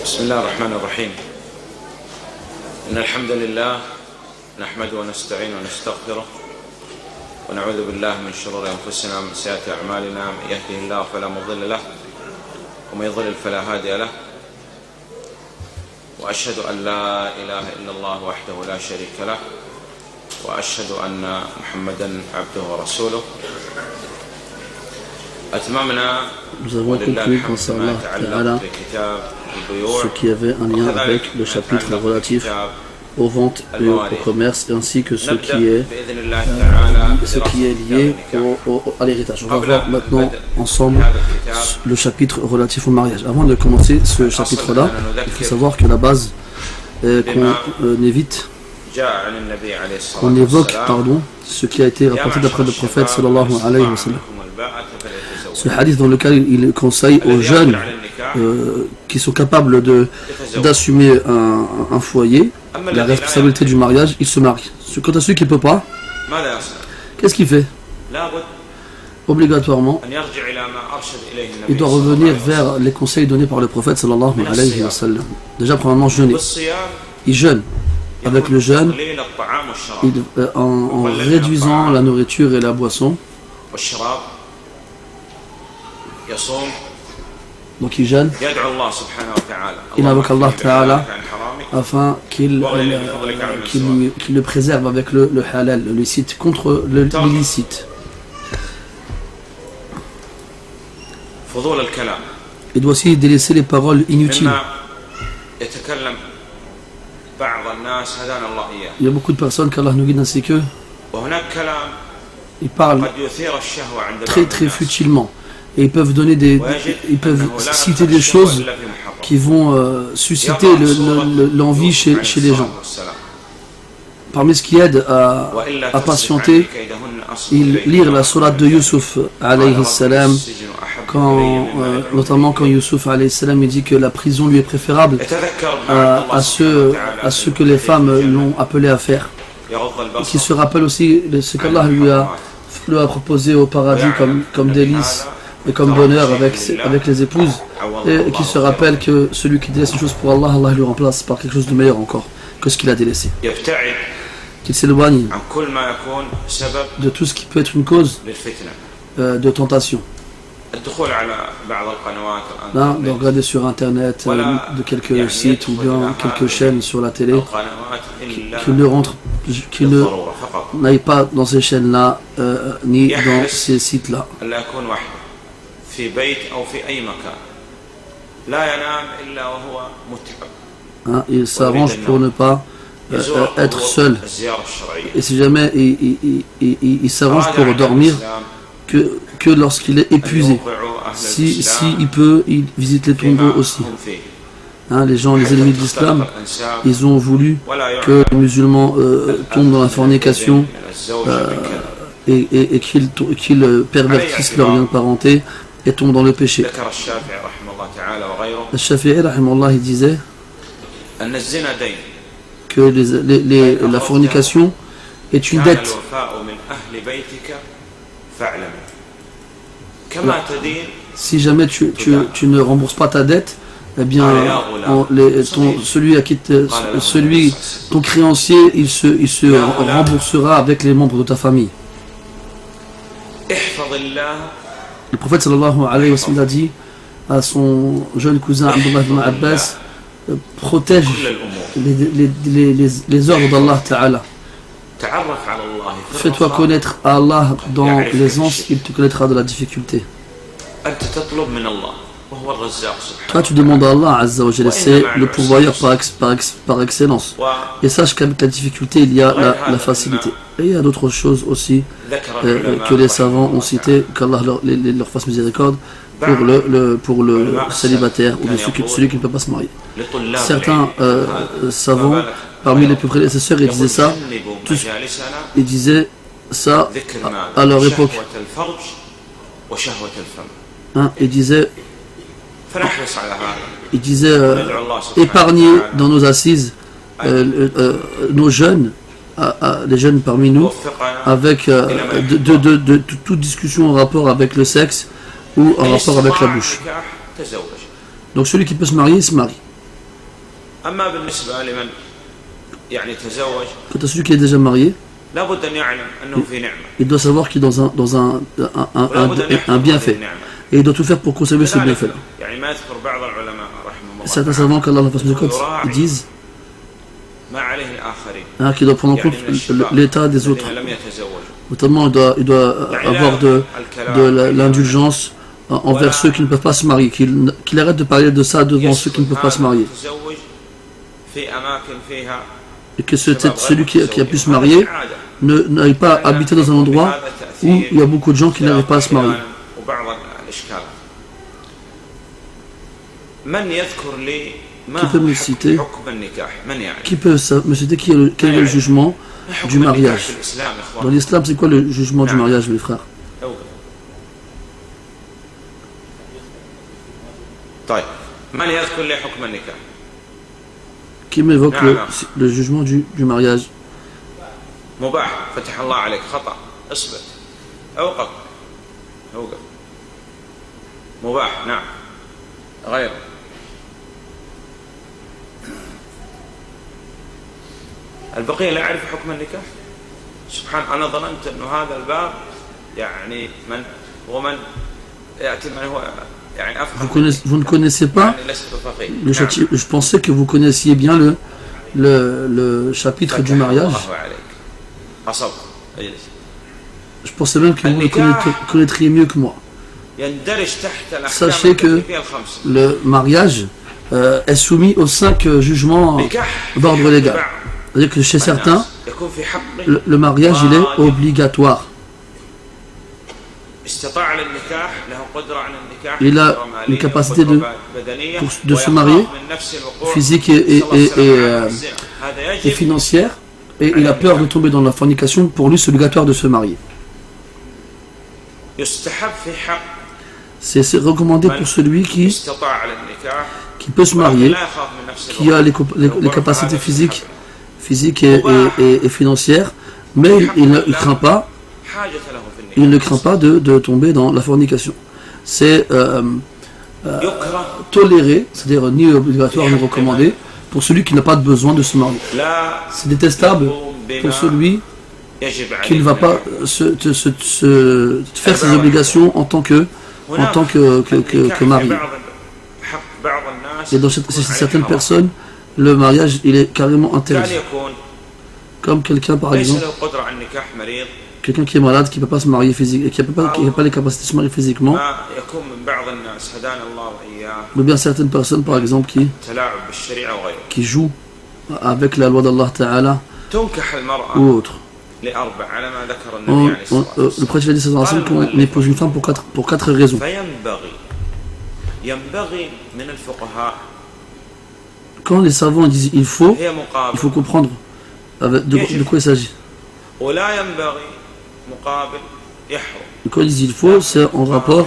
بسم الله الرحمن الرحيم. إن الحمد لله نحمده ونستعين ونستغفره ونعوذ بالله من شرور أنفسنا ومن سيئات أعمالنا. من يهده الله فلا مضل له ومن يضلل فلا هادي له. وأشهد أن لا إله إلا الله وحده لا شريك له وأشهد أن محمدا عبده ورسوله. Nous avons conclu concernant Allah ce qui avait un lien avec le chapitre relatif aux ventes et au commerce, ainsi que ce qui est lié à l'héritage. On va voir maintenant ensemble le chapitre relatif au mariage. Avant de commencer ce chapitre-là, il faut savoir que la base qu'on évoque ce qui a été rapporté d'après le prophète sallallahu alayhi wa sallam. Ce hadith dans lequel il conseille aux jeunes qui sont capables d'assumer un foyer, la responsabilité du mariage, ils se marient. Quant à celui qui ne peut pas, qu'est-ce qu'il fait? Obligatoirement, il doit revenir vers les conseils donnés par le prophète sallallahu alayhi wa sallam. Déjà, premièrement, jeûner. Il jeûne. Avec le jeûne, en réduisant la nourriture et la boisson, donc il jeûne, il invoque Allah Ta'ala afin qu'il le préserve avec le halal, le licite, contre l'illicite. Il doit aussi délaisser les paroles inutiles. Il y a beaucoup de personnes qu'Allah nous guide ainsi qu'eux. Ils parlent très futilement. Et ils peuvent citer des choses qui vont susciter l'envie chez les gens. Parmi ce qui aide à patienter, lire la sourate de Yusuf alayhi salam, notamment quand Yusuf alayhi salam il dit que la prison lui est préférable à ce que les femmes l'ont appelé à faire. Et qui se rappelle aussi ce qu'Allah lui a proposé au paradis comme délice et comme bonheur avec les épouses, et qui se rappelle que celui qui délaisse une chose pour Allah, Allah lui remplace par quelque chose de meilleur encore que ce qu'il a délaissé. Qu'il s'éloigne de tout ce qui peut être une cause de tentation. Là, de regarder sur internet de quelques sites ou bien quelques chaînes sur la télé, qu'il n'aille pas dans ces chaînes-là ni dans ces sites-là. Il s'arrange pour ne pas être seul. Et si jamais il s'arrange pour dormir que lorsqu'il est épuisé. Si il peut, il visite les tombeaux aussi. Les gens, les ennemis de l'islam, ils ont voulu que les musulmans tombent dans la fornication et qu'ils pervertissent leur lien de parenté et tombent dans le péché. Le Shafi'i rahimahullah, il disait que la fornication est une dette. Si jamais tu ne rembourses pas ta dette, eh bien ton créancier il se remboursera avec les membres de ta famille. Le prophète sallallahu alayhi wa sallam a dit à son jeune cousin Abdullah ibn Abbas, protège les ordres d'Allah Ta'ala. Fais-toi connaître à Allah dans l'aisance, il te connaîtra de la difficulté. Toi tu demandes à Allah Azza wa Jalla, c'est le pourvoyeur par excellence. Et sache qu'avec la difficulté il y a la facilité. Et il y a d'autres choses aussi que les savants ont citées, qu'Allah leur fasse miséricorde pour le célibataire ou celui qui ne peut pas se marier. Certains savants parmi les plus prédécesseurs, ils disaient ça à leur époque. Ils disaient épargner dans nos assises nos jeunes, les jeunes parmi nous, avec de toute discussion en rapport avec le sexe ou en rapport avec la bouche. Donc celui qui peut se marier, il se marie. Quant à celui qui est déjà marié, il doit savoir qu'il est dans un bienfait. Et il doit tout faire pour conserver ce bienfait-là. Certains savants qu'Allah ils disent qu'il doit prendre en compte l'état des autres. Notamment, il doit avoir de l'indulgence envers ceux qui ne peuvent pas se marier, qu'il arrête de parler de ça devant ceux qui ne peuvent pas se marier. Et que celui qui a pu se marier n'aille pas habiter dans un endroit où il y a beaucoup de gens qui n'arrivent pas à se marier. Qui peut me citer quel est le jugement du mariage? Dans l'islam, c'est quoi le jugement du mariage, mes frères? Qui m'évoque le jugement du mariage? البقية لا يعرف حكم النكاح سبحان أنا ظننت أنه هذا الباب يعني ومن يأتي من هو يعني أفهم vous ne connaissez pas le chapitre. Je pensais que vous connaissiez bien le chapitre du mariage. Je pensais même que vous le connaîtriez mieux que moi. Sachez que le mariage est soumis aux 5 jugements d'ordre légal. C'est-à-dire que chez certains, le mariage il est obligatoire. Il a une capacité de se marier, physique et financière, et il a peur de tomber dans la fornication. Pour lui, c'est obligatoire de se marier. C'est recommandé pour celui qui peut se marier, qui a les capacités physiques et financières, mais il ne craint pas de tomber dans la fornication. C'est toléré, c'est-à-dire ni obligatoire ni recommandé, pour celui qui n'a pas besoin de se marier. C'est détestable pour celui qui ne va pas faire ses obligations en tant que mari. Et dans certaines personnes, le mariage il est carrément interdit. Comme quelqu'un par exemple, quelqu'un qui est malade, qui ne peut pas se marier physiquement, qui n'a pas les capacités de se marier physiquement, ou bien certaines personnes par exemple qui jouent avec la loi d'Allah Ta'ala ou autre. Le prophète a dit qu'on épouse une femme pour quatre raisons. Quand les savants disent il faut comprendre de quoi il s'agit. Et quand ils disent il faut, c'est en rapport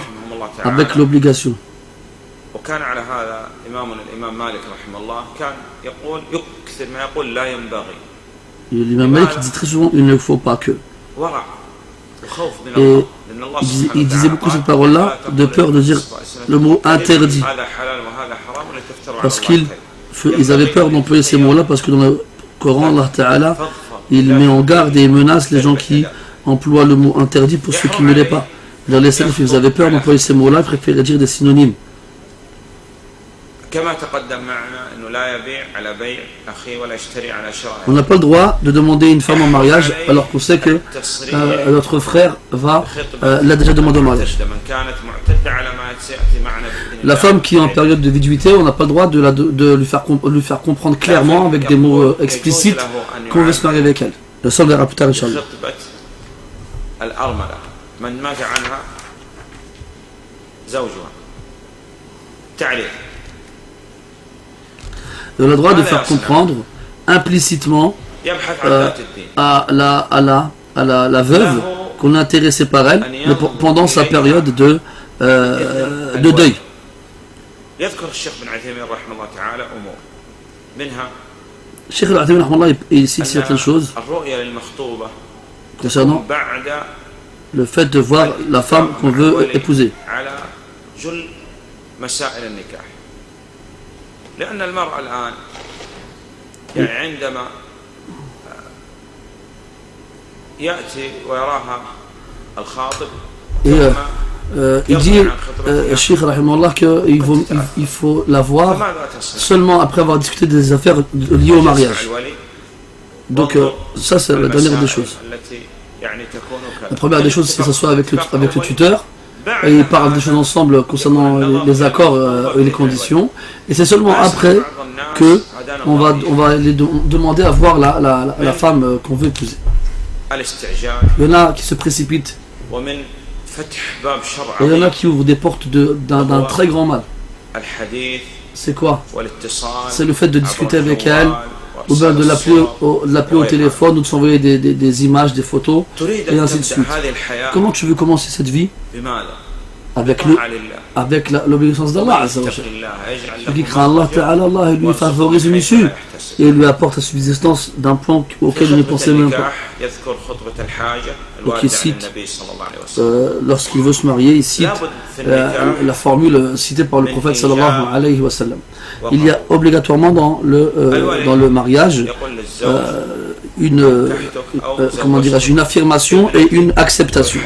avec l'obligation. L'imam Malik dit très souvent il ne faut pas que. Et il disait beaucoup cette parole-là de peur de dire le mot interdit. Parce qu'ils avaient peur d'employer ces mots-là, parce que dans le Coran, Allah Ta'ala, il met en garde et il menace les gens qui emploient le mot interdit pour ceux qui ne l'est pas. Dans les salafs, ils avaient peur d'employer ces mots-là, ils préféraient dire des synonymes. On n'a pas le droit de demander une femme en mariage alors qu'on sait que notre frère l'a déjà demandé en mariage. La femme qui est en période de viduité, on n'a pas le droit de lui faire comprendre clairement avec des mots explicites qu'on veut se marier avec elle. Le sang verra plus tard, Inch'Allah. On a le droit de faire comprendre implicitement à la veuve qu'on est intéressé par elle pendant sa période de deuil. Cheikh Al-Uthaymin il cite certaines choses concernant le fait de voir la femme qu'on veut épouser. Et il dit, Cheikh Rahimahullah, qu'il faut la voir seulement après avoir discuté des affaires liées au mariage. Donc ça c'est la dernière des choses. La première des choses, c'est que ce soit avec le tuteur, et ils parlent des choses ensemble concernant les accords et les conditions. Et c'est seulement après que on va les demander à voir la femme qu'on veut épouser. Il y en a qui se précipitent. Et il y en a qui ouvrent des portes d'un très grand mal. C'est quoi? C'est le fait de discuter avec elle, ou bien de l'appeler au téléphone, ou de s'envoyer des images, des photos, et ainsi de suite. Comment tu veux commencer cette vie? Avec l'obéissance d'Allah. Celui qui craint Allah Ta'ala, Allah lui favorise une issue et lui apporte la subsistance d'un plan auquel il ne pensait même pas. Donc il cite, lorsqu'il veut se marier, il cite la formule citée par le prophète sallallahu alayhi wa sallam. Il y a obligatoirement dans le mariage une affirmation et une acceptation.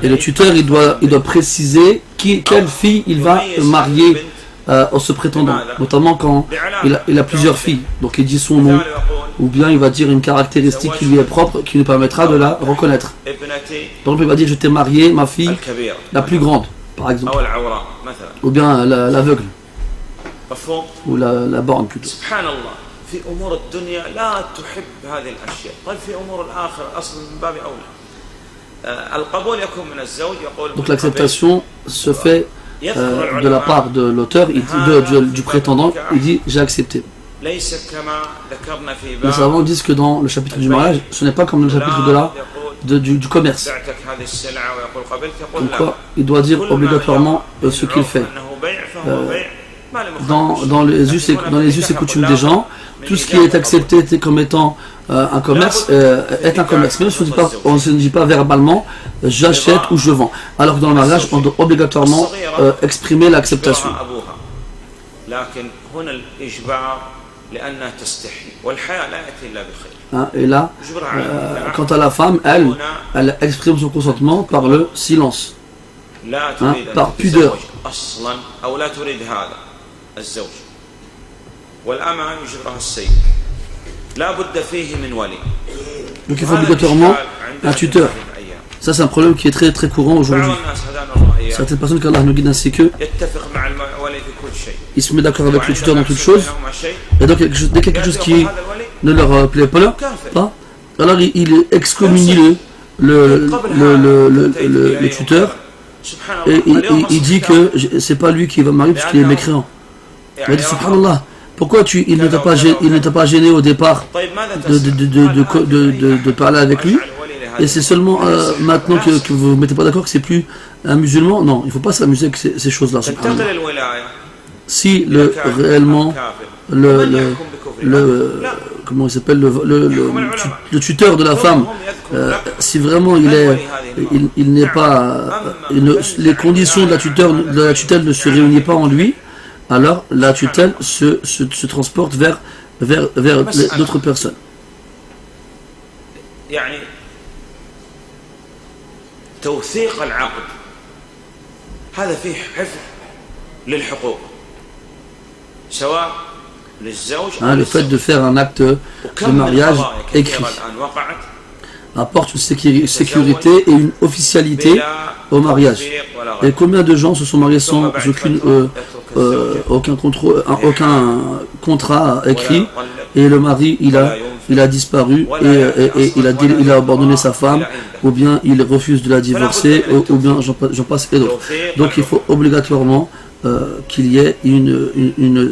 Et le tuteur, il doit préciser quelle fille il va marier en se prétendant, notamment quand il a plusieurs filles. Donc il dit son nom, ou bien il va dire une caractéristique qui lui est propre, qui nous permettra de la reconnaître. Donc il va dire: je t'ai marié ma fille la plus grande, par exemple, ou bien l'aveugle, ou la borne plutôt. Donc l'acceptation se fait de la part de l'auteur, du prétendant. Il dit: j'ai accepté. Les savants disent que dans le chapitre du mariage, ce n'est pas comme le chapitre du commerce. Donc quoi, il doit dire obligatoirement ce qu'il fait. Dans les us et coutumes des gens, tout ce qui est accepté comme étant un commerce est un commerce. Même si on ne se dit pas verbalement j'achète ou je vends. Alors que dans le mariage, on doit obligatoirement exprimer l'acceptation. Et là, quant à la femme, elle exprime son consentement par le silence, par pudeur. Donc il faut obligatoirement un tuteur. Ça c'est un problème qui est très très courant aujourd'hui. Certaines personnes, qu'Allah nous guide ainsi que ils se mettent d'accord avec le tuteur dans toutes choses, et donc dès quelque chose qui ne leur plaît pas, alors il excommunie le tuteur, et il dit que c'est pas lui qui va marier parce qu'il est mécréant. Il dit: subhanallah, pourquoi il ne t'a pas gêné au départ de parler avec lui, et c'est seulement maintenant que vous ne vous mettez pas d'accord que c'est plus un musulman? Non, il ne faut pas s'amuser avec ces choses-là. Si réellement comment il s'appelle, le tuteur de la femme, si vraiment il n'est pas, les conditions de la tutelle ne se réunissent pas en lui, alors la tutelle se transporte vers d'autres personnes. Le fait de faire un acte de mariage écrit apporte une sécurité et une officialité au mariage. Et combien de gens se sont mariés sans aucun contrat écrit, et le mari il a disparu, et il a abandonné sa femme, ou bien il refuse de la divorcer, ou bien j'en passe et d'autres. Donc il faut obligatoirement qu'il y ait un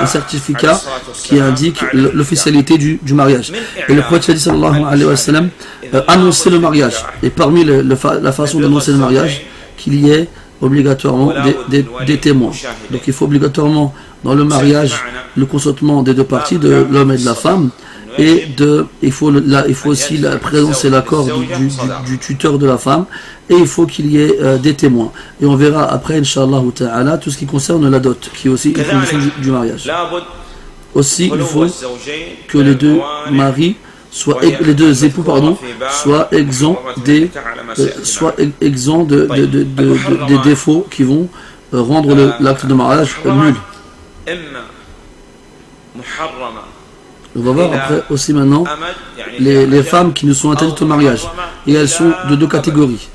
certificat qui indique l'officialité du mariage. Et le prophète sallallahu alayhi wa sallam annonçait le mariage, et parmi la façon d'annoncer le mariage, qu'il y ait obligatoirement des témoins. Donc il faut obligatoirement dans le mariage le consentement des deux parties, de l'homme et de la femme, et il faut aussi la présence et l'accord du tuteur de la femme, et il faut qu'il y ait des témoins. Et on verra après, Inch'Allah ta'ala, tout ce qui concerne la dot, qui est aussi une condition du mariage. Aussi, il faut que les deux maris, les deux époux, soient exempts des défauts qui vont rendre l'acte de mariage nul. On va voir après aussi maintenant les femmes qui nous sont interdites au mariage. Et elles sont de deux catégories.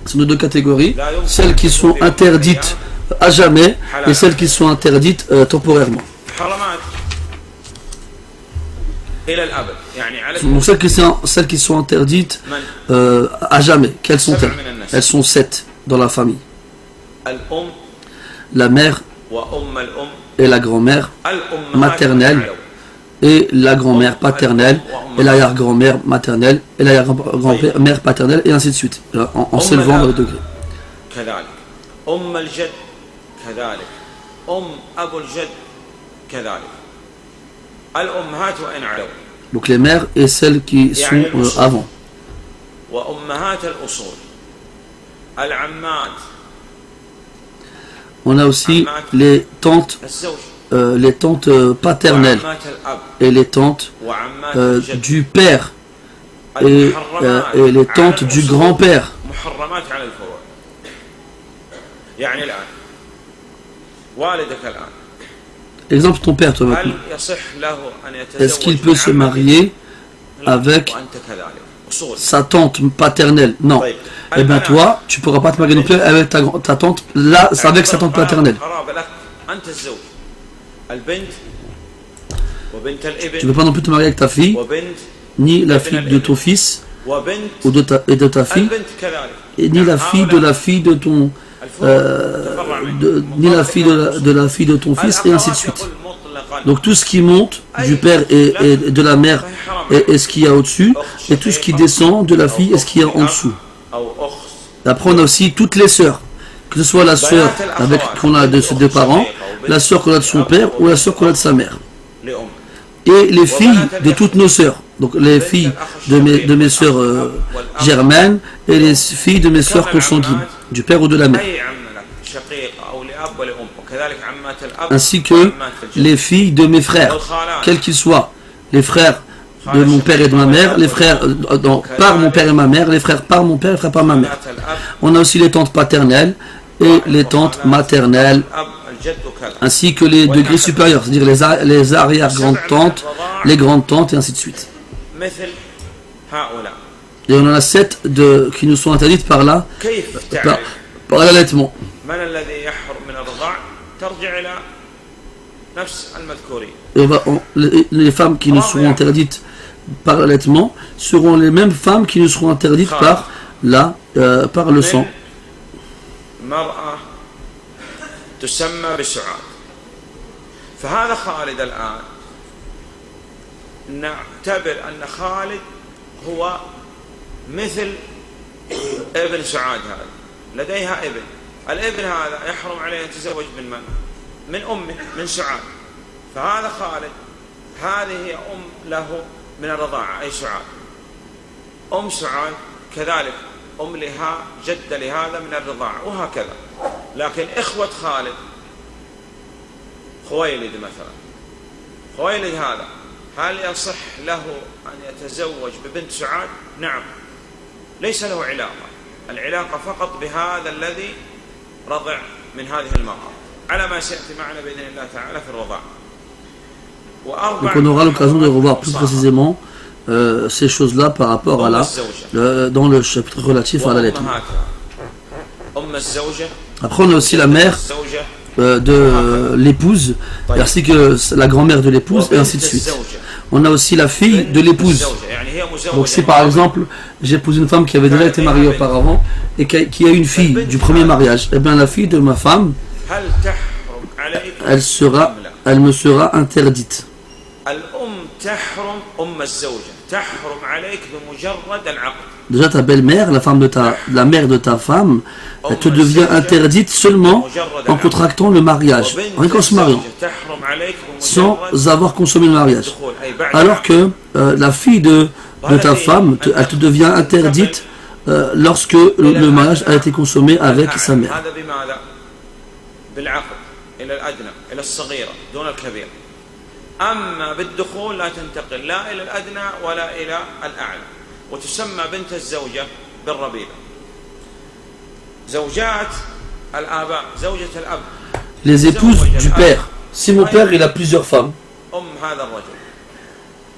Elles sont de deux catégories. Celles qui sont interdites à jamais et celles qui sont interdites temporairement. Donc celles qui sont interdites à jamais, quelles sont-elles? Elles sont 7 dans la famille. La mère et la grand-mère maternelle et la grand-mère paternelle et l'arrière-grand-mère maternelle et l'arrière-grand-mère paternelle et ainsi de suite, en s'élevant dans le degré. Donc les mères et celles qui sont avant. On a aussi les tantes paternelles et les tantes du père et les tantes du grand-père. Exemple, ton père, toi maintenant. Est-ce qu'il peut se marier avec sa tante paternelle? Non. Eh bien toi, tu ne pourras pas te marier non plus avec ta tante, là, avec sa tante paternelle. Tu ne peux pas non plus te marier avec ta fille, ni la fille de ton fils, ou de ta fille, et ni la fille de ton ni la fille de la fille de ton fils, et ainsi de suite. Donc tout ce qui monte du père et de la mère est ce qu'il y a au-dessus, et tout ce qui descend de la fille est ce qu'il y a en dessous. Après on a aussi toutes les sœurs, que ce soit la sœur qu'on a de ses deux parents, la sœur qu'on a de son père ou la sœur qu'on a de sa mère. Et les filles de toutes nos sœurs, donc les filles de mes sœurs germaines et les filles de mes sœurs consanguines, du père ou de la mère. Ainsi que les filles de mes frères, quels qu'ils soient, les frères de mon père et de ma mère, les frères par mon père et ma mère, les frères par mon père et les frères par ma mère. On a aussi les tantes paternelles et les tantes maternelles, ainsi que les degrés supérieurs, c'est-à-dire les arrière-grandes-tantes, les grandes-tantes et ainsi de suite. Et on en a 7 qui nous sont interdites par là, par l'allaitement. Les femmes qui nous seront interdites par l'allaitement seront les mêmes femmes qui nous seront interdites par le sang. تسمى بسعاد. فهذا خالد الآن نعتبر أن خالد هو مثل ابن سعاد هذا، لديها ابن، الابن هذا يحرم عليه أن يتزوج من أمه من سعاد. فهذا خالد، هذه هي له من الرضاعة أي سعاد. سعاد كذلك لها جد لهذا من الرضاعة وهكذا. لكن إخوة خالد خويلد مثلا، خويلد هذا هل يصح له أن يتزوج ببنت سعاد؟ نعم، ليس له علاقة، العلاقة فقط بهذا الذي رضع من هذه المرأة على ما سيأتي معنا بإذن الله تعالى في الرضاعة. Donc on aura l'occasion de revoir plus précisément ces choses-là par rapport à dans le chapitre relatif à l'allaitement. Après on a aussi la mère de l'épouse, ainsi que la grand-mère de l'épouse, et ainsi de suite. On a aussi la fille de l'épouse. Donc si par exemple j'épouse une femme qui avait déjà été mariée auparavant et qui a une fille du premier mariage, et bien la fille de ma femme, elle me sera interdite. Déjà ta belle-mère, la mère de ta femme, elle te devient interdite seulement en contractant le mariage, rien qu'en se mariant, sans avoir consommé le mariage. Alors que la fille de ta femme, elle te devient interdite lorsque le mariage a été consommé avec sa mère. أما بالدخول لا تنتقل لا إلى الأدنى ولا إلى الأعلى وتسمى بنت الزوجة بالربيبة زوجات الآباء زوجة الأب les épouses du père. Si mon père il a plusieurs femmes, أم هذا الرجل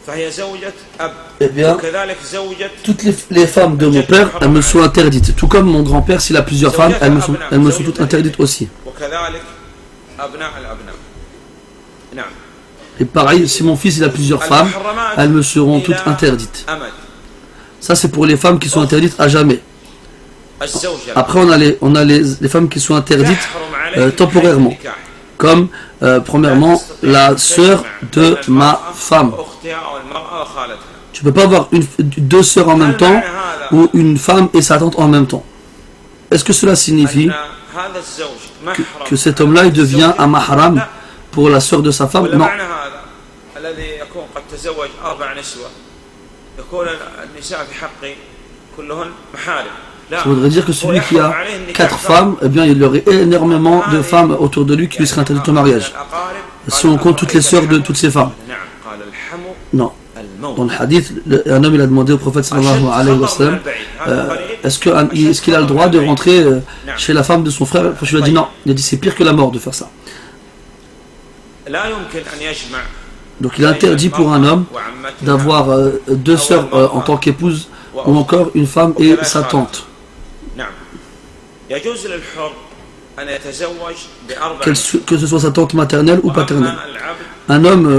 فهي زوجة أب eh bien وكذلك زوجة toutes les femmes de mon père elles me sont interdites, tout comme mon grand-père s'il a plusieurs femmes elles me sont toutes interdites aussi. وكذلك أبناء الأبناء نعم. Et pareil, si mon fils il a plusieurs femmes, elles me seront toutes interdites. Ça c'est pour les femmes qui sont interdites à jamais. Après on a les femmes qui sont interdites temporairement. Comme premièrement la sœur de ma femme. Tu ne peux pas avoir deux sœurs en même temps ou une femme et sa tante en même temps. Est-ce que cela signifie que cet homme-là il devient un mahram pour la sœur de sa femme? Non. Ça voudrait dire que celui qui a 4 femmes, eh bien, il y aurait énormément de femmes autour de lui qui lui seraient interdites au mariage. Si on compte toutes les sœurs de toutes ces femmes. Non. Dans le hadith, un homme il a demandé au prophète sallallahu alayhi wa sallam est-ce qu'il a le droit de rentrer chez la femme de son frère? Le prophète lui a dit non. Il a dit c'est pire que la mort de faire ça. Donc il est interdit pour un homme d'avoir deux sœurs en tant qu'épouse ou encore une femme et sa tante. Que ce soit sa tante maternelle ou paternelle. Un homme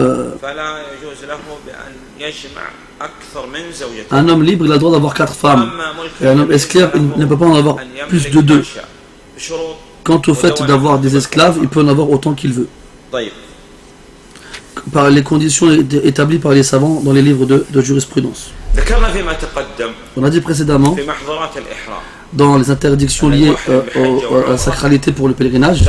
libre il a le droit d'avoir 4 femmes. Et un homme esclave il ne peut pas en avoir plus de 2. Quant au fait d'avoir des esclaves, il peut en avoir autant qu'il veut. Par les conditions établies par les savants dans les livres de jurisprudence. On a dit précédemment, dans les interdictions liées à la sacralité pour le pèlerinage,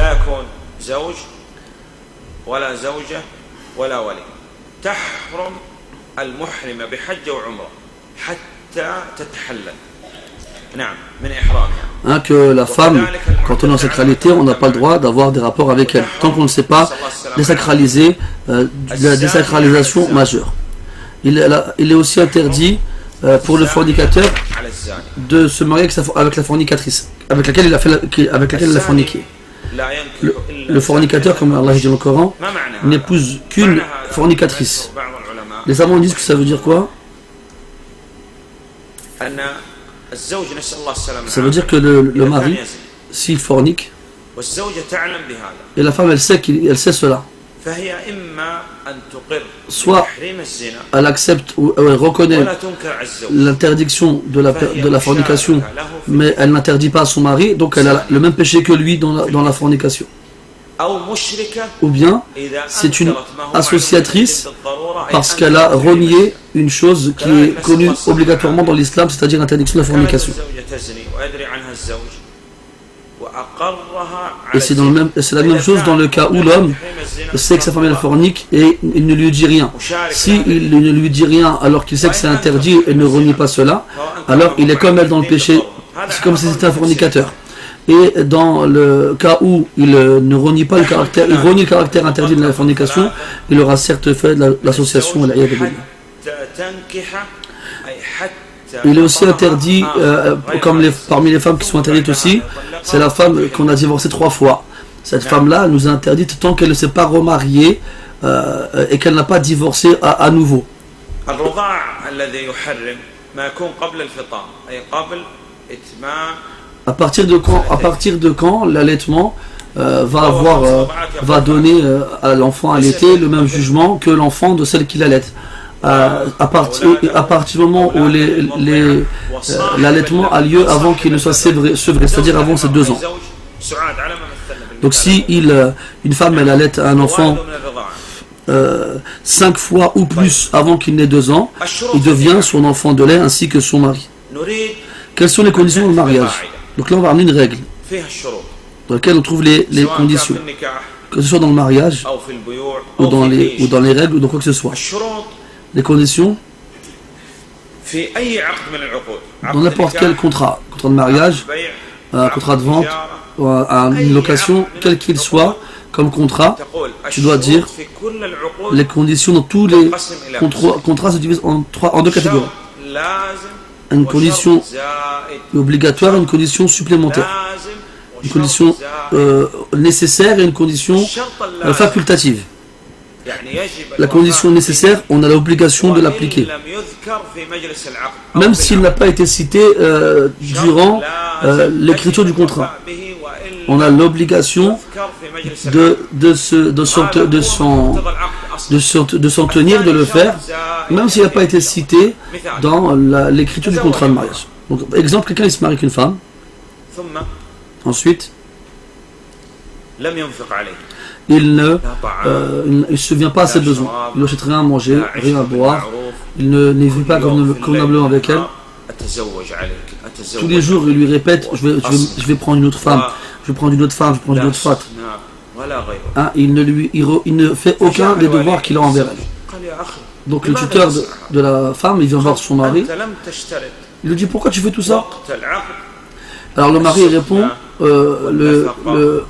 que la femme, quand on est en sacralité, on n'a pas le droit d'avoir des rapports avec elle, tant qu'on ne sait pas désacraliser la désacralisation majeure. Il est aussi interdit pour le fornicateur de se marier avec la fornicatrice, avec laquelle il a forniqué. Le fornicateur, comme Allah dit dans le Coran, n'épouse qu'une fornicatrice. Les savants disent que ça veut dire quoi? Ça veut dire que le mari, s'il fornique, et la femme elle sait cela, soit elle accepte ou elle reconnaît l'interdiction de la fornication, mais elle n'interdit pas à son mari, donc elle a le même péché que lui dans la fornication. Ou bien c'est une associatrice parce qu'elle a renié une chose qui est connue obligatoirement dans l'islam, c'est-à-dire l'interdiction de la fornication. Et c'est la même chose dans le cas où l'homme sait que sa femme est fornique et il ne lui dit rien. Si il ne lui dit rien alors qu'il sait que c'est interdit et ne renie pas cela, alors il est comme elle dans le péché, c'est comme si c'était un fornicateur. Et dans le cas où il ne renie pas le caractère, il renie le caractère interdit de la fornication, il aura certes fait de l'association à l'ayad billah. Il est aussi interdit, parmi les femmes qui sont interdites aussi, c'est la femme qu'on a divorcée 3 fois. Cette femme-là nous est interdite tant qu'elle ne s'est pas remariée et qu'elle n'a pas divorcé à nouveau. À partir de quand l'allaitement va donner à l'enfant allaité le même jugement que l'enfant de celle qui l'allaite. À partir du moment où l'allaitement a lieu avant qu'il ne soit sevré, c'est-à-dire avant ses 2 ans. Donc si une femme elle allaite un enfant 5 fois ou plus avant qu'il n'ait 2 ans, il devient son enfant de lait ainsi que son mari. Quelles sont les conditions du mariage? Donc là on va ramener une règle dans laquelle on trouve les conditions, que ce soit dans le mariage ou dans les règles ou dans quoi que ce soit. Les conditions dans n'importe quel contrat de mariage, un contrat de vente, une location, quel qu'il soit, comme contrat, tu dois dire les conditions dans tous les contrats se divisent en 2 catégories. Une condition obligatoire et une condition supplémentaire. Une condition nécessaire et une condition facultative. La condition nécessaire, on a l'obligation de l'appliquer. Même s'il n'a pas été cité durant l'écriture du contrat. On a l'obligation de s'en tenir, de le faire, même s'il n'a pas été cité dans l'écriture du contrat de mariage. Donc, exemple, quelqu'un il se marie avec une femme. Ensuite, il ne subvient pas à ses besoins. Il n'achète rien à manger, rien à boire. Il ne vit pas convenablement avec elle. Tous les jours, il lui répète je vais prendre une autre femme, je vais prendre une autre femme, je vais prendre une autre femme. Hein, il ne fait aucun des devoirs qu'il a envers elle. Donc le tuteur de la femme, il vient voir son mari. Il lui dit pourquoi tu fais tout ça? Alors le mari répond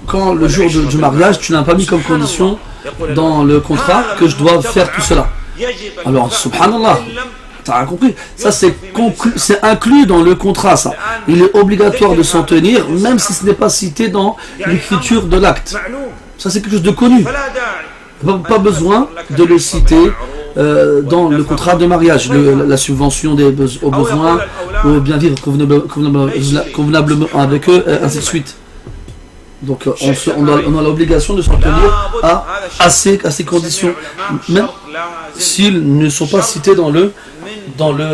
quand le jour du mariage, tu n'as pas mis comme condition dans le contrat que je dois faire tout cela. Alors subhanallah, tu as compris, ça c'est inclus dans le contrat, ça. Il est obligatoire de s'en tenir, même si ce n'est pas cité dans l'écriture de l'acte. Ça c'est quelque chose de connu. Pas besoin de le citer dans le contrat de mariage, la subvention aux besoins, ou bien vivre convenablement avec eux, ainsi de suite. Donc on a l'obligation de s'en tenir à ces conditions, même s'ils ne sont pas cités dans le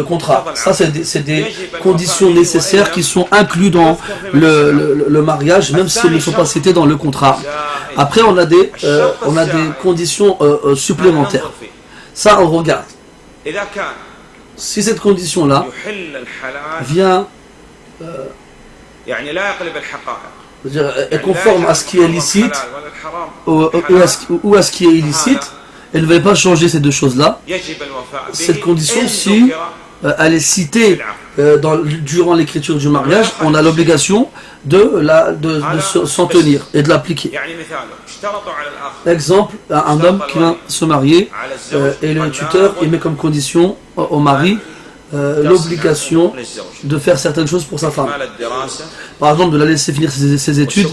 contrat. Ça c'est des conditions nécessaires qui sont incluses dans le mariage, même s'ils ne sont pas cités dans le contrat. Après on a des conditions supplémentaires. Ça on regarde. Si cette condition-là vient est conforme à ce qui est licite ou à ce qui est illicite, elle ne va pas changer ces deux choses-là. Cette condition, si elle est citée durant l'écriture du mariage, on a l'obligation de s'en tenir et de l'appliquer. Exemple, un homme qui vient se marier et le tuteur il met comme condition au mari l'obligation de faire certaines choses pour sa femme. Par exemple, de la laisser finir ses études,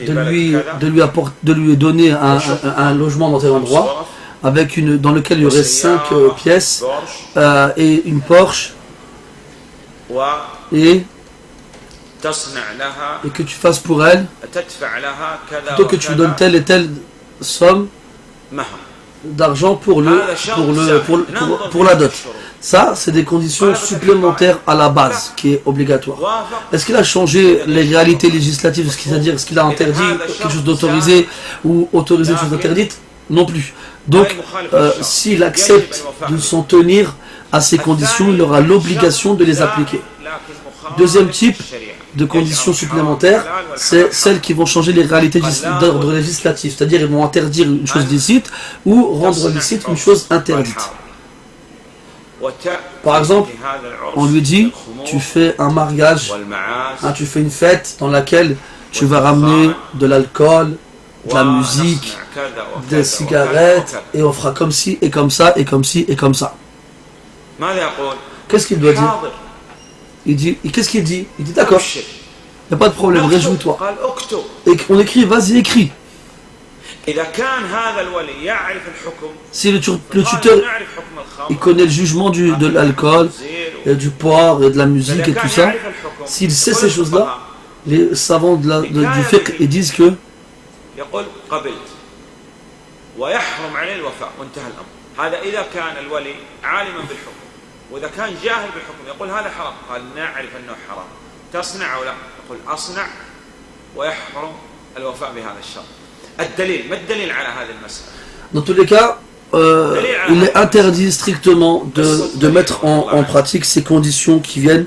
de lui donner un logement dans tel endroit, dans lequel il y aurait 5 pièces et une Porsche, et que tu fasses pour elle, plutôt que tu lui donnes telle et telle somme d'argent pour la dot. Ça, c'est des conditions supplémentaires à la base, qui est obligatoire. Est-ce qu'il a changé les réalités législatives, c'est-à-dire est-ce qu'il a interdit quelque chose d'autorisé ou autorisé une chose d'interdite? Non plus. Donc, s'il accepte de s'en tenir à ces conditions, il aura l'obligation de les appliquer. Deuxième type de conditions supplémentaires, c'est celles qui vont changer les réalités d'ordre législatif, c'est-à-dire ils vont interdire une chose licite ou rendre licite une chose interdite. Par exemple, on lui dit, tu fais un mariage, tu fais une fête dans laquelle tu vas ramener de l'alcool, de la musique, des cigarettes, et on fera comme ci et comme ça et comme ci et comme ça. Qu'est-ce qu'il doit dire? Qu'est-ce qu'il dit? Il dit d'accord, il n'y a pas de problème, réjouis-toi. Et on écrit, vas-y, écris. Si le tuteur il connaît le jugement de l'alcool, du porc et de la musique et tout ça, s'il sait ces choses-là, les savants du fiqh ils disent que وإذا كان جاهل بالحكم يقول هذا حرام قال نعرف أنه حرام تصنع أو لا يقول أصنع ويحرم الوفاء بهذا الشرط الدليل ما الدليل على هذه المسألة Dans tous les cas, il est interdit strictement de mettre en pratique ces conditions qui viennent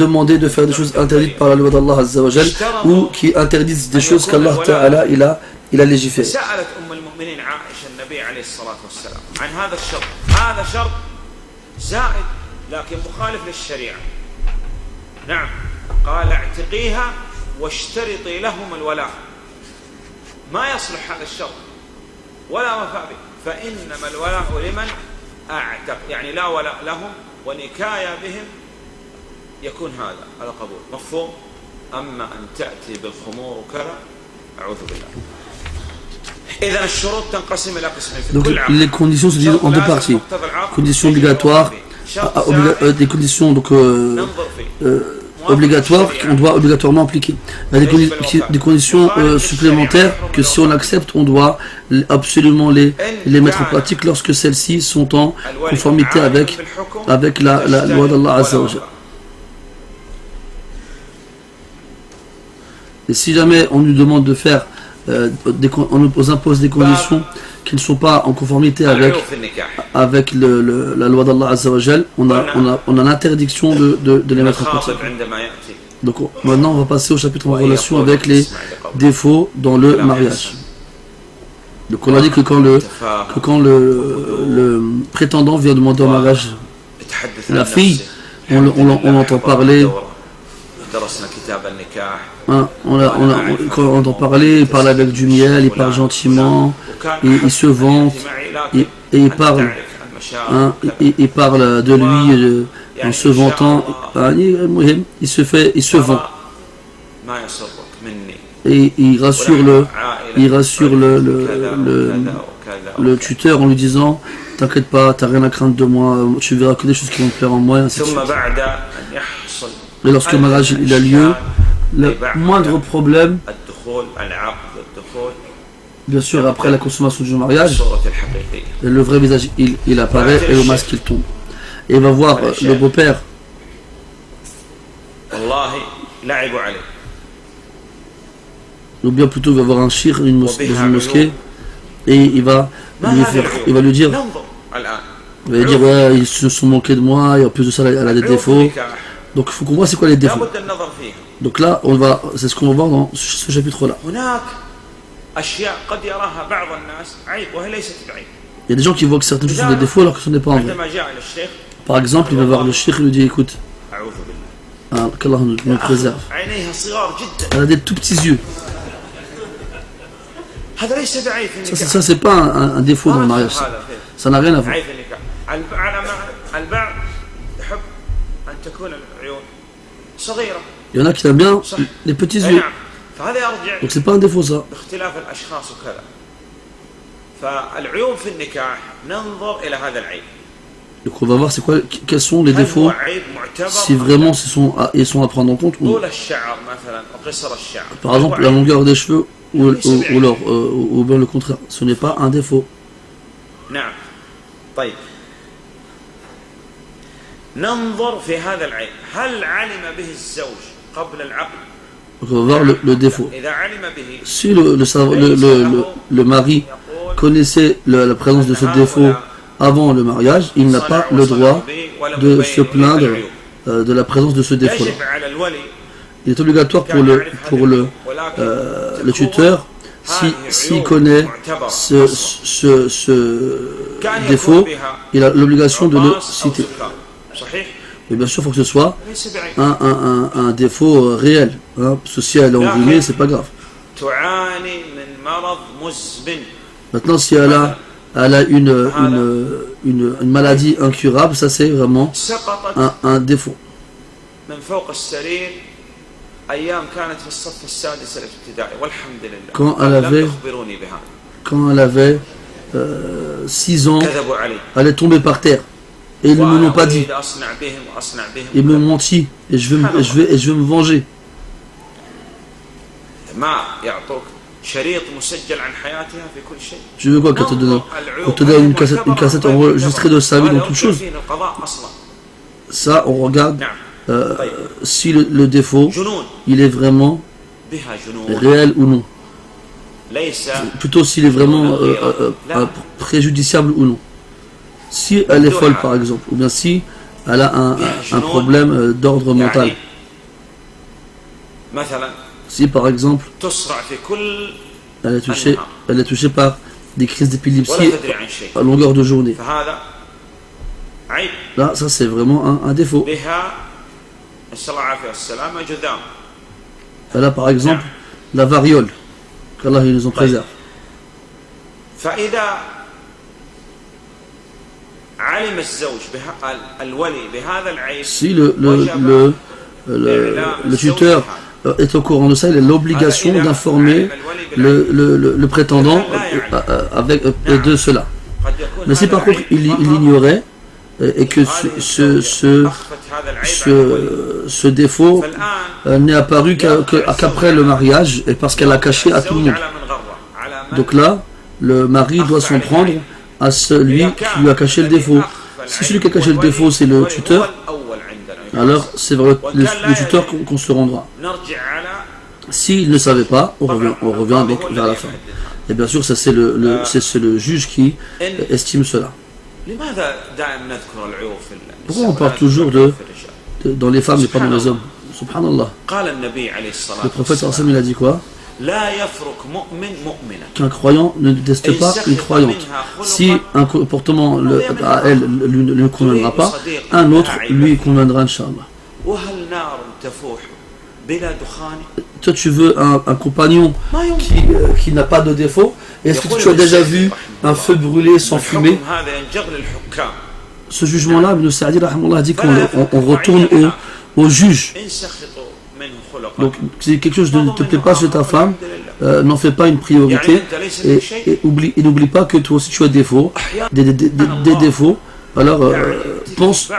demander de faire des choses interdites par la loi d'Allah Azza wa Jal, ou qui interdisent des choses qu'Allah Ta'ala il a légiférées. لكن مخالف للشريعة. نعم قال اعتقيها واشترطي لهم الولاء. ما يصلح هذا الشرط ولا وفاء به، فإنما الولاء لمن أعتق، يعني لا ولاء لهم ونكاية بهم يكون هذا قبول مفهوم. أما أن تأتي بالخمور وكذا أعوذ بالله. إذا الشروط تنقسم إلى قسمين. Donc les conditions se divisent en deux parties. Conditions obligatoires, des conditions donc obligatoires qu'on doit obligatoirement appliquer. Il y a des conditions supplémentaires que si on accepte, on doit absolument les mettre en pratique lorsque celles-ci sont en conformité avec la loi d'Allah Azza wa Jal. Et si jamais on nous demande de faire, on nous impose des conditions qui ne sont pas en conformité avec la loi d'Allah Azza wa Jal, on a l'interdiction de les mettre en pratique. Donc maintenant on va passer au chapitre en relation avec les défauts dans le mariage. Donc on a dit que quand le prétendant vient demander en mariage la fille, on entend parler. Quand on entend parler, il parle avec du miel, il parle gentiment, il se vante, et il parle de lui en se vantant, il se vend. Et il rassure le tuteur en lui disant: t'inquiète pas, t'as rien à craindre de moi, tu verras que des choses qui vont te plaire en moi, et ainsi de suite. Et lorsque le mariage il a lieu, le moindre problème, bien sûr après la consommation du mariage, le vrai visage il apparaît et le masque il tombe. Et il va voir le beau-père. Ou bien plutôt il va voir un shir dans une mosquée et il va lui dire, ouais, ils se sont moqués de moi et en plus de ça elle a des défauts. Donc il faut qu'on voit c'est quoi les défauts. Donc là, c'est ce qu'on va voir dans ce chapitre-là. Il y a des gens qui voient que certaines choses sont des défauts alors que ce n'est pas en vrai. Par exemple, il va voir le cheikh et lui dit: écoute, qu'Allah nous préserve. Elle a des tout petits yeux. Ça c'est pas un défaut dans le mariage. Ça n'a rien à voir. Il y en a qui aiment bien les petits yeux. Donc c'est pas un défaut ça. Donc on va voir quels sont les défaux, si vraiment ils sont à prendre en compte. Par exemple la longueur des cheveux ou bien le contraire. Ce n'est pas un défaut. Donc on va voir le défaut. Si le mari connaissait la présence de ce défaut avant le mariage, il n'a pas le droit de se plaindre de la présence de ce défaut-là. Il est obligatoire pour le tuteur, s'il connaît ce défaut, il a l'obligation de le citer. Mais bien sûr, il faut que ce soit un défaut réel. Parce que si elle est enrhumée, c'est pas grave. Maintenant, si elle a une maladie incurable, ça c'est vraiment un défaut. Quand elle avait 6 ans, elle est tombée par terre. Et ils ne me l'ont pas dit. Ils me menti. Et je vais me venger. Tu veux quoi qu'on te donne une cassette enregistrée de sa vie dans toute chose? Ça, on regarde si le défaut, il est vraiment réel ou non. plutôt s'il est vraiment préjudiciable ou non. Si elle est folle par exemple, ou bien si elle a un problème d'ordre mental. Si par exemple elle est touchée par des crises d'épilepsie à longueur de journée, là ça c'est vraiment un défaut. Elle a par exemple la variole, qu'Allah nous en préserve. Si le tuteur est au courant de ça, il a l'obligation d'informer le prétendant de cela. Mais si par contre il l'ignorait et que ce défaut n'est apparu qu'après le mariage et parce qu'elle a caché à tout le monde, donc là le mari doit s'en prendre à celui qui lui a caché le défaut. Si celui qui a caché le défaut c'est le tuteur, alors c'est vers le tuteur qu'on se rendra. S'il ne savait pas, on revient donc vers la femme. Et bien sûr, ça c'est le juge qui estime cela. Pourquoi on parle toujours dans les femmes et pas dans les hommes? Subhanallah. Le prophète sallallahu alayhi wa sallam, il a dit quoi? Qu'un croyant ne déteste pas une croyante. Si un comportement à elle ne lui conviendra pas, un autre lui conviendra, Inch'Allah. Toi tu veux un compagnon qui n'a pas de défaut. Est-ce que tu as déjà vu un feu brûlé sans fumée? Ce jugement-là, Ibn Sa'di a dit qu'on retourne au juge. Donc si quelque chose ne te plaît pas chez ta femme, n'en fais pas une priorité et n'oublie pas que toi aussi tu as des défauts. Alors pense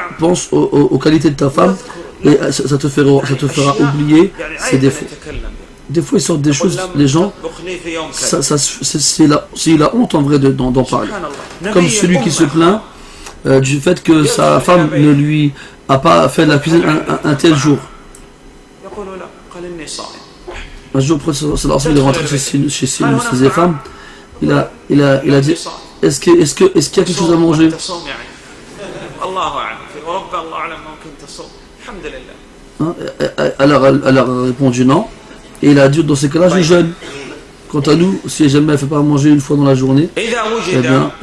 aux qualités de ta femme et ça te fera oublier ses défauts. Des fois ils sortent des choses, les gens, c'est la honte en vrai d'en parler. Comme celui qui se plaint du fait que sa femme ne lui a pas fait la cuisine un tel jour. Un jour, il est rentré chez ses femmes, il a dit, est-ce qu'il y a quelque chose à manger? Alors elle a répondu non, et il a dit dans ces cas-là je jeûne. Quant à nous, si jamais elle ne fait pas manger une fois dans la journée, eh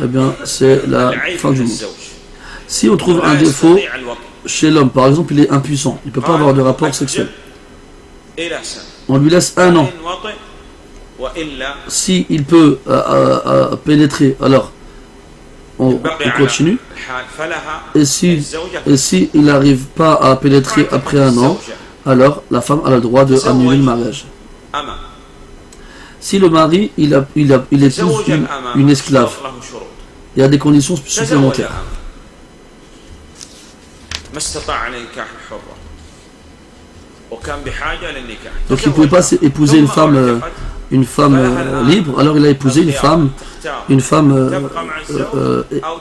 bien c'est la fin du monde. Si on trouve un défaut chez l'homme, par exemple il est impuissant, il ne peut pas avoir de rapport sexuel, on lui laisse 1 an. Si il peut pénétrer, alors on continue. Et si il n'arrive pas à pénétrer après 1 an, alors la femme a le droit d'annuler le mariage. Si le mari il épouse une esclave, il y a des conditions supplémentaires. Donc il ne pouvait pas épouser une femme libre, alors il a épousé une femme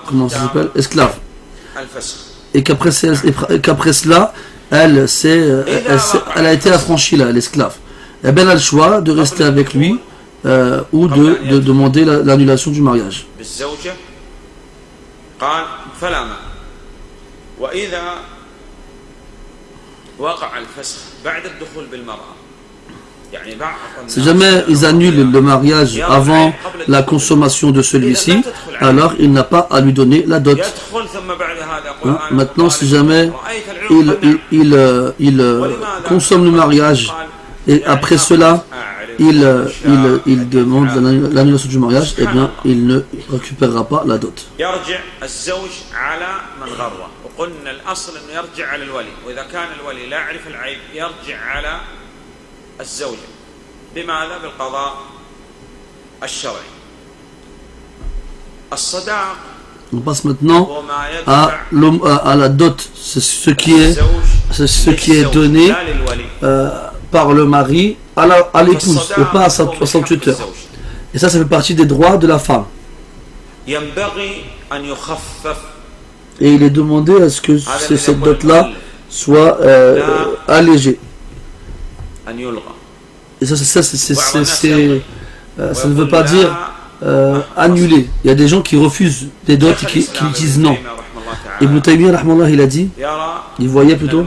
comment ça s'appelle, esclave. Et qu'après cela, elle a été affranchie là, l'esclave. Et bien elle a le choix de rester avec lui ou de demander l'annulation du mariage. Si jamais ils annulent le mariage avant la consommation de celui-ci, alors il n'a pas à lui donner la dot. Maintenant, si jamais il consomme le mariage et après cela il demande l'annulation du mariage, eh bien il ne récupérera pas la dot. قلنا الأصل أنه يرجع على الولي، وإذا كان الولي لا يعرف العيب يرجع على الزوجة. بماذا؟ بالقضاء الشرعي. الصداق. On passe maintenant à la dot, c'est ce qui est donné par le mari à l'épouse et pas à son tuteur. Et ça fait partie des droits de la femme. Et il est demandé à ce que cette dot-là soit allégée. Et ça c'est ça ne veut pas dire annuler. Il y a des gens qui refusent des dots et qui disent non. Ibn Taymiyyah rahmallah, il a dit, il voyait plutôt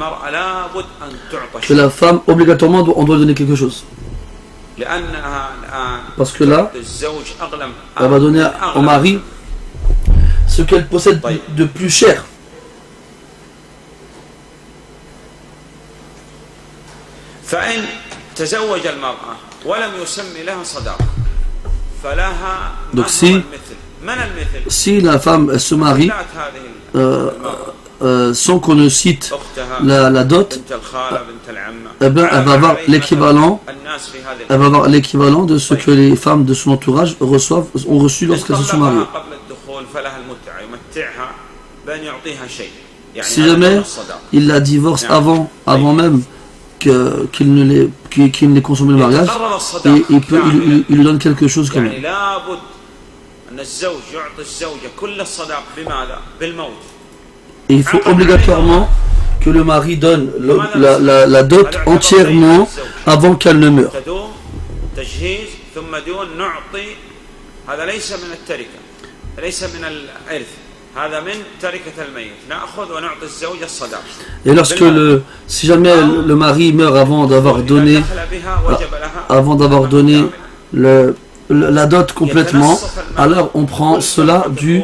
que la femme obligatoirement on doit donner quelque chose. Parce que là, elle va donner au mari ce qu'elle possède de plus cher. Donc si la femme elle se marie sans qu'on ne cite la dot, eh bien, elle va avoir l'équivalent de ce que les femmes de son entourage ont reçu lorsqu'elles se sont mariées. Si jamais il la divorce avant même qu'il ne l'ait consommé le mariage, il lui donne quelque chose quand même. Et il faut obligatoirement que le mari donne la dot entièrement avant qu'elle ne meure. Et lorsque si jamais le mari meurt avant d'avoir donné la dot complètement, alors on prend cela de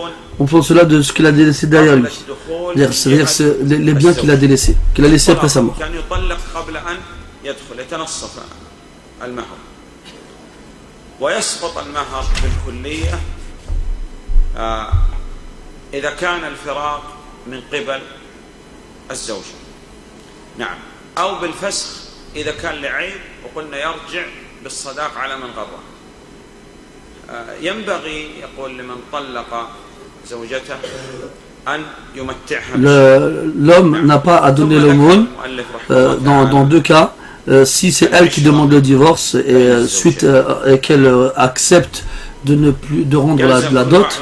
ce qu'il a délaissé derrière lui. C'est-à-dire les biens qu'il a laissés après sa mort. إذا كان الفراق من قبل الزوجة نعم أو بالفسخ إذا كان لعيب وقلنا يرجع بالصداق على من غره ينبغي يقول لمن طلق زوجته أن يمتعها. L'homme n'a pas à donner l'aumône dans deux cas. Si c'est elle qui demande le divorce et suite qu'elle accepte de rendre la dot,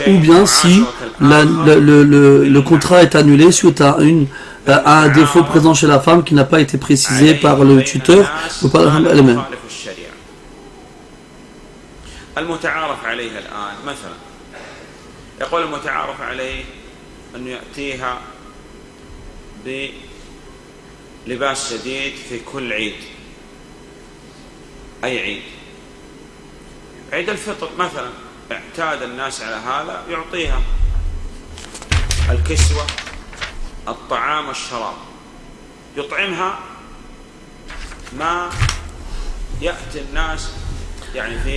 ou bien si le contrat est annulé suite à un défaut présent chez la femme qui n'a pas été précisé par le tuteur ou par la femme elle-même. المتعارف عليه الآن مثلا يقول المتعارف عليه أن يأتيها بلباس جديد في كل عيد أي عيد عيد الفطر مثلا اعتاد الناس على هذا يعطيها الكسوة الطعام والشراب يطعمها ما يأتي الناس.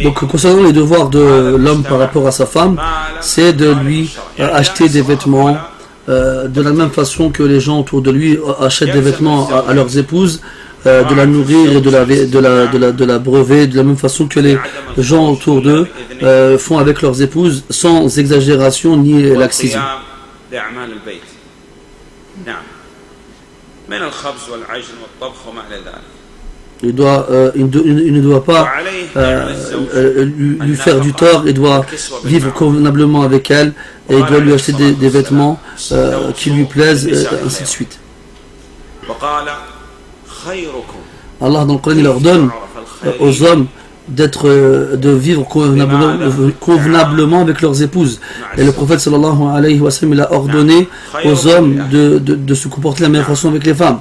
Donc concernant les devoirs de l'homme par rapport à sa femme, c'est de lui acheter des vêtements de la même façon que les gens autour de lui achètent des vêtements à leurs épouses, de la nourrir et de la brever de la même façon que les gens autour d'eux font avec leurs épouses, sans exagération ni laxisme. Il ne doit pas lui faire du tort, il doit vivre convenablement avec elle et il doit lui acheter des vêtements qui lui plaisent, et ainsi de suite. Allah dans le Coran il ordonne aux hommes de vivre convenablement avec leurs épouses. Et le prophète sallallahu alayhi wa sallam il a ordonné aux hommes de se comporter de la meilleure façon avec les femmes.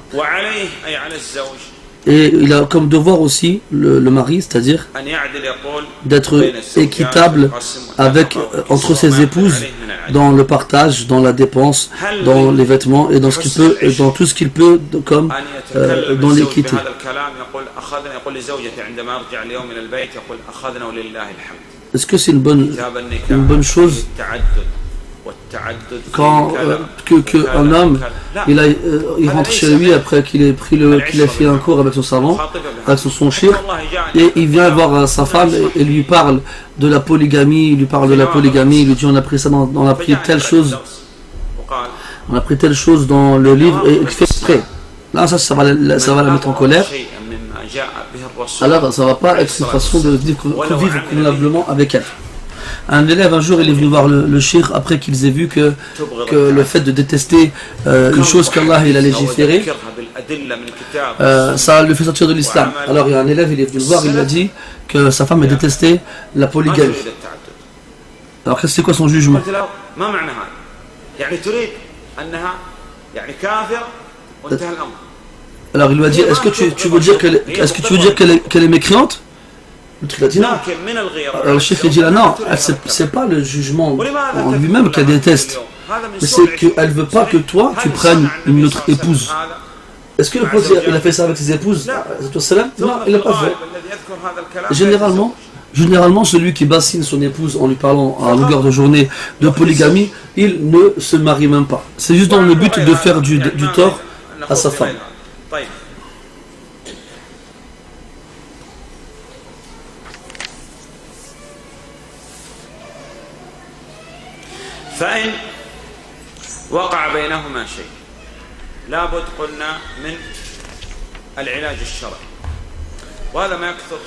Et il a comme devoir aussi le mari, c'est-à-dire d'être équitable entre ses épouses dans le partage, dans la dépense, dans les vêtements et dans tout ce qu'il peut comme dans l'équité. Est-ce que c'est une bonne chose quand un homme il rentre chez lui après qu'il ait fait un cours avec son savant, avec son shir, et il vient voir sa femme et lui parle de la polygamie, il lui dit on a pris ça on a pris telle chose dans le livre et il fait exprès. Là ça va la mettre en colère. Alors ça va pas être une façon de vivre convenablement avec elle. Un élève un jour il est venu voir le shir après qu'ils aient vu que le fait de détester une chose qu'Allah il a légiféré, ça le fait sortir de l'islam. Alors il y a un élève, il est venu le voir, il a dit que sa femme a détesté la polygamie. Alors c'est quoi son jugement? Alors il lui a dit, est-ce que tu veux dire qu'elle est mécréante? Il a dit non. Alors le chef lui dit là, non, c'est pas le jugement en lui-même qu'elle déteste, mais c'est qu'elle ne veut pas que toi tu prennes une autre épouse. Est-ce que le prophète il a fait ça avec ses épouses? Non, il l'a pas fait. Généralement, celui qui bassine son épouse en lui parlant à longueur de journée de polygamie, il ne se marie même pas. C'est juste dans le but de faire du tort à sa femme. فإن وقع بينهما شيء لابد قلنا من العلاج الشرعي وهذا ما يكثر.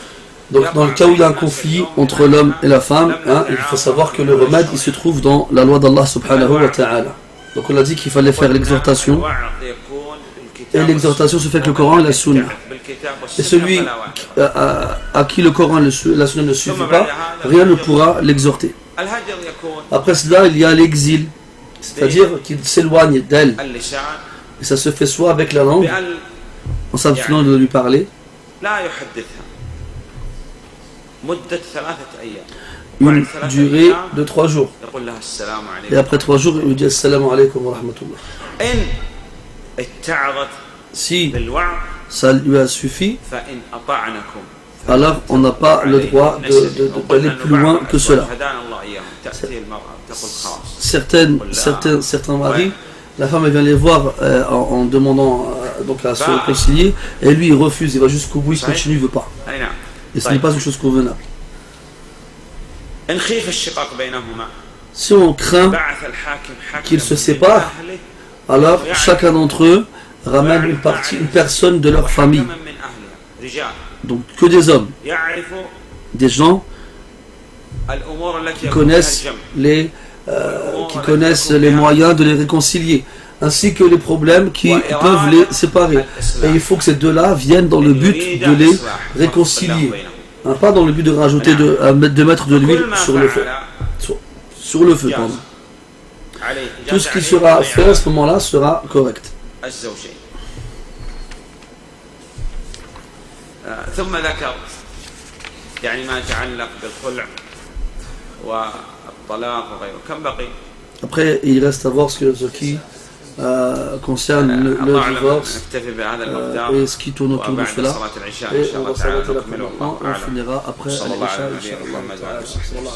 Donc dans le cas où il y a un conflit entre l'homme et la femme, il faut savoir que le remède il se trouve dans la loi d'Allah subhanahu wa ta'ala. Donc on a dit qu'il fallait faire l'exhortation, et l'exhortation se fait avec le Coran et la Sunna. Et celui à qui le Coran et la Sunna ne suffit pas, rien ne pourra l'exhorter. Après cela, il y a l'exil, c'est-à-dire qu'il s'éloigne d'elle. Et ça se fait soit avec la langue, en s'abstenant de lui parler, une durée de 3 jours. Et après 3 jours, il lui dit Assalamu alaikum wa rahmatullah. Si ça lui a suffi, alors on n'a pas le droit d'aller plus loin que cela. Certains maris, la femme elle vient les voir en demandant donc à se réconcilier, et lui il refuse, il va jusqu'au bout, il continue, il ne veut pas. Et ce n'est pas une chose convenable. Si on craint qu'ils se séparent, alors chacun d'entre eux ramène une personne de leur famille. Donc que des hommes, des gens qui connaissent les moyens de les réconcilier, ainsi que les problèmes qui peuvent les séparer. Et il faut que ces deux-là viennent dans le but de les réconcilier, pas dans le but de rajouter, de mettre de l'huile sur le feu. Pardon. Tout ce qui sera fait à ce moment-là sera correct. ثم ذكر يعني ما يتعلق بالخلع والطلاق وغيره. كم بقي؟ Après, il reste à voir ce qui concerne le divorce et ce qui tourne autour de cela. Et on va s'arrêter là pour maintenant. On finira après l'Isha, Inch'Allah.